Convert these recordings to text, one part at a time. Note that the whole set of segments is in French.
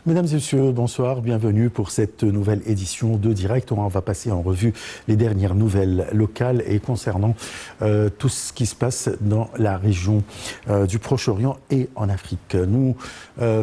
Mesdames et messieurs, bonsoir, bienvenue pour cette nouvelle édition de Direct. On va passer en revue les dernières nouvelles locales et concernant tout ce qui se passe dans la région du Proche-Orient et en Afrique. Nous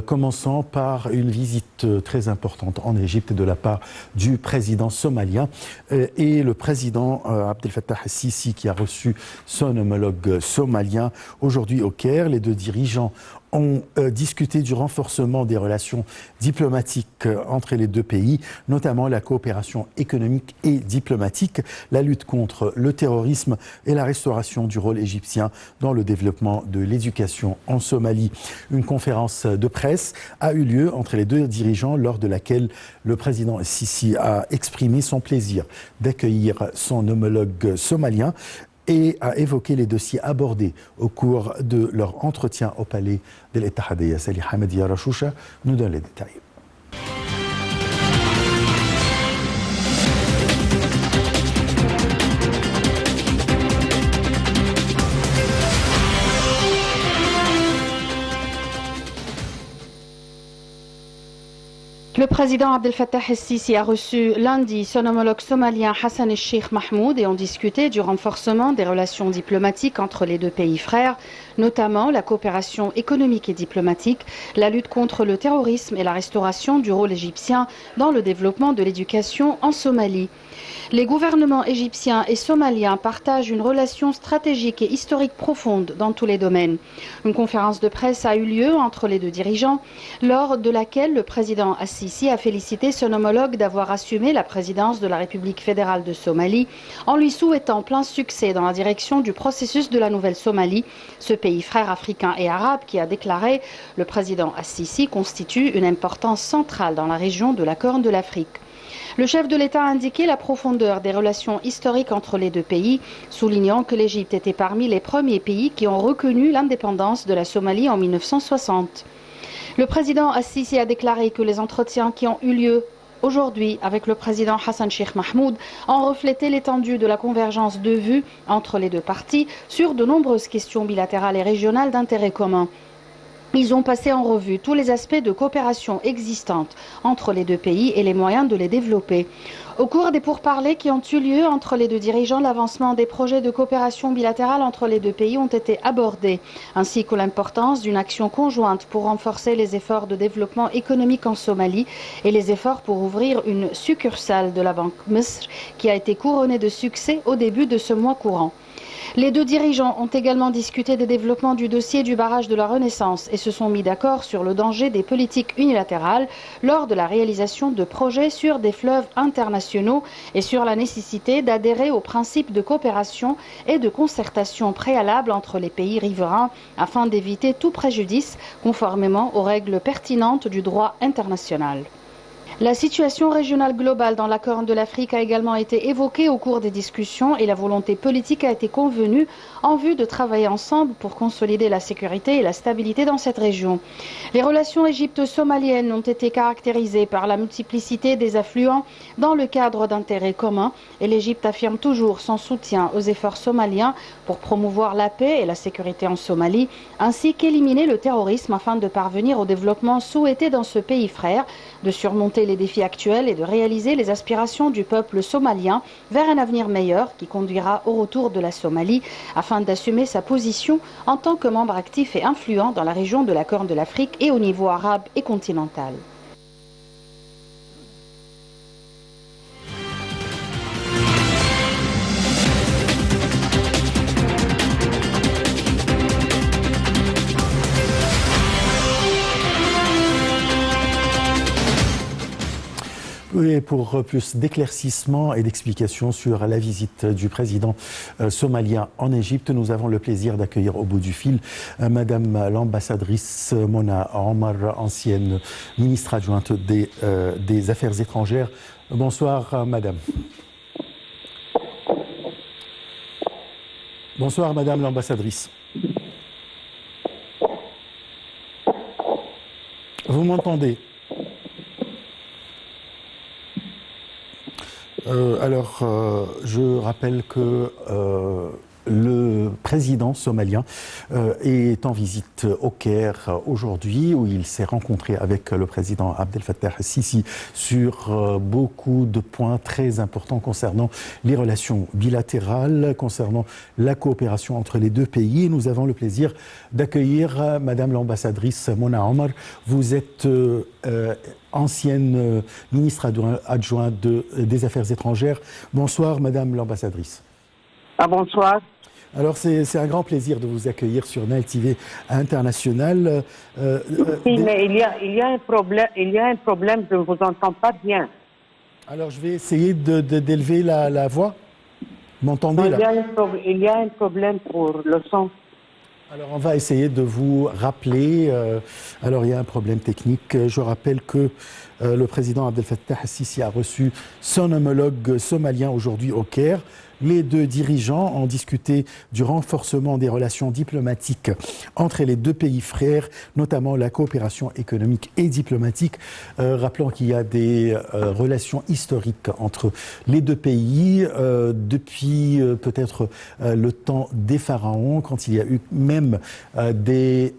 commençons par une visite très importante en Égypte de la part du président somalien et le président Abdel Fattah el-Sisi qui a reçu son homologue somalien aujourd'hui au Caire. Les deux dirigeants ont discuté du renforcement des relations diplomatiques entre les deux pays, notamment la coopération économique et diplomatique, la lutte contre le terrorisme et la restauration du rôle égyptien dans le développement de l'éducation en Somalie. Une conférence de presse a eu lieu entre les deux dirigeants lors de laquelle le président Sisi a exprimé son plaisir d'accueillir son homologue somalien et a évoqué les dossiers abordés au cours de leur entretien au palais de l'Ittihadiyya. Salih Hamadia Rachoucha nous donne les détails. Le président Abdel Fattah el-Sisi a reçu lundi son homologue somalien Hassan el-Sheikh Mahmoud et ont discuté du renforcement des relations diplomatiques entre les deux pays frères, notamment la coopération économique et diplomatique, la lutte contre le terrorisme et la restauration du rôle égyptien dans le développement de l'éducation en Somalie. Les gouvernements égyptiens et somaliens partagent une relation stratégique et historique profonde dans tous les domaines. Une conférence de presse a eu lieu entre les deux dirigeants, lors de laquelle le président Al-Sisi a félicité son homologue d'avoir assumé la présidence de la République fédérale de Somalie, en lui souhaitant plein succès dans la direction du processus de la nouvelle Somalie, ce pays frère africain et arabe qui a déclaré le président Al-Sisi constitue une importance centrale dans la région de la Corne de l'Afrique. Le chef de l'État a indiqué la profondeur des relations historiques entre les deux pays, soulignant que l'Égypte était parmi les premiers pays qui ont reconnu l'indépendance de la Somalie en 1960. Le président Al-Sisi a déclaré que les entretiens qui ont eu lieu aujourd'hui avec le président Hassan el-Sheikh Mahmoud ont reflété l'étendue de la convergence de vues entre les deux parties sur de nombreuses questions bilatérales et régionales d'intérêt commun. Ils ont passé en revue tous les aspects de coopération existantes entre les deux pays et les moyens de les développer. Au cours des pourparlers qui ont eu lieu entre les deux dirigeants, l'avancement des projets de coopération bilatérale entre les deux pays ont été abordés, ainsi que l'importance d'une action conjointe pour renforcer les efforts de développement économique en Somalie et les efforts pour ouvrir une succursale de la Banque Misr qui a été couronnée de succès au début de ce mois courant. Les deux dirigeants ont également discuté des développements du dossier du barrage de la Renaissance et se sont mis d'accord sur le danger des politiques unilatérales lors de la réalisation de projets sur des fleuves internationaux et sur la nécessité d'adhérer aux principes de coopération et de concertation préalables entre les pays riverains afin d'éviter tout préjudice conformément aux règles pertinentes du droit international. La situation régionale globale dans la Corne de l'Afrique a également été évoquée au cours des discussions et la volonté politique a été convenue en vue de travailler ensemble pour consolider la sécurité et la stabilité dans cette région. Les relations égypto-somaliennes ont été caractérisées par la multiplicité des affluents dans le cadre d'intérêts communs et l'Égypte affirme toujours son soutien aux efforts somaliens pour promouvoir la paix et la sécurité en Somalie, ainsi qu'éliminer le terrorisme afin de parvenir au développement souhaité dans ce pays frère, de surmonter les défis actuels et de réaliser les aspirations du peuple somalien vers un avenir meilleur qui conduira au retour de la Somalie afin d'assumer sa position en tant que membre actif et influent dans la région de la Corne de l'Afrique et au niveau arabe et continental. Et pour plus d'éclaircissements et d'explications sur la visite du président somalien en Égypte, nous avons le plaisir d'accueillir au bout du fil Madame l'ambassadrice Mona Omar, ancienne ministre adjointe des Affaires étrangères. Bonsoir Madame. Bonsoir Madame l'ambassadrice. Vous m'entendez ? Je rappelle que le président somalien est en visite au Caire aujourd'hui, où il s'est rencontré avec le président Abdel Fattah el-Sisi sur beaucoup de points très importants concernant les relations bilatérales, concernant la coopération entre les deux pays. Nous avons le plaisir d'accueillir Madame l'ambassadrice Mona Omar. Vous êtes ancienne ministre adjointe des Affaires étrangères. Bonsoir Madame l'ambassadrice. Bonsoir. Alors c'est un grand plaisir de vous accueillir sur Nile TV International. Oui, mais il y a un problème, je ne vous entends pas bien. Alors je vais essayer d'élever la voix. M'entendez là? Il y a un problème pour le son. Alors on va essayer de vous rappeler. Alors il y a un problème technique. Je rappelle que le président Abdel Fattah el-Sisi a reçu son homologue somalien aujourd'hui au Caire. Les deux dirigeants ont discuté du renforcement des relations diplomatiques entre les deux pays frères, notamment la coopération économique et diplomatique. Rappelons qu'il y a des relations historiques entre les deux pays depuis peut-être le temps des pharaons, quand il y a eu même des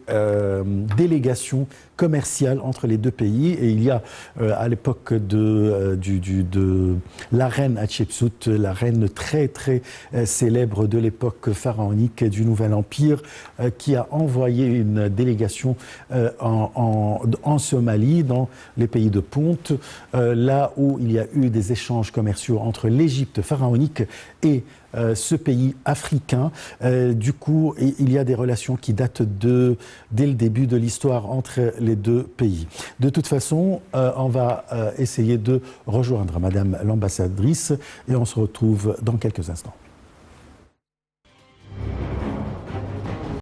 délégations commerciales entre les deux pays. Et il y a à l'époque de la reine Hatshepsut, la reine très célèbre de l'époque pharaonique du Nouvel Empire, qui a envoyé une délégation en Somalie, dans les pays de Ponte, là où il y a eu des échanges commerciaux entre l'Égypte pharaonique et ce pays africain. Du coup, il y a des relations qui datent dès le début de l'histoire entre les deux pays. De toute façon, on va essayer de rejoindre Madame l'ambassadrice et on se retrouve dans quelques instants.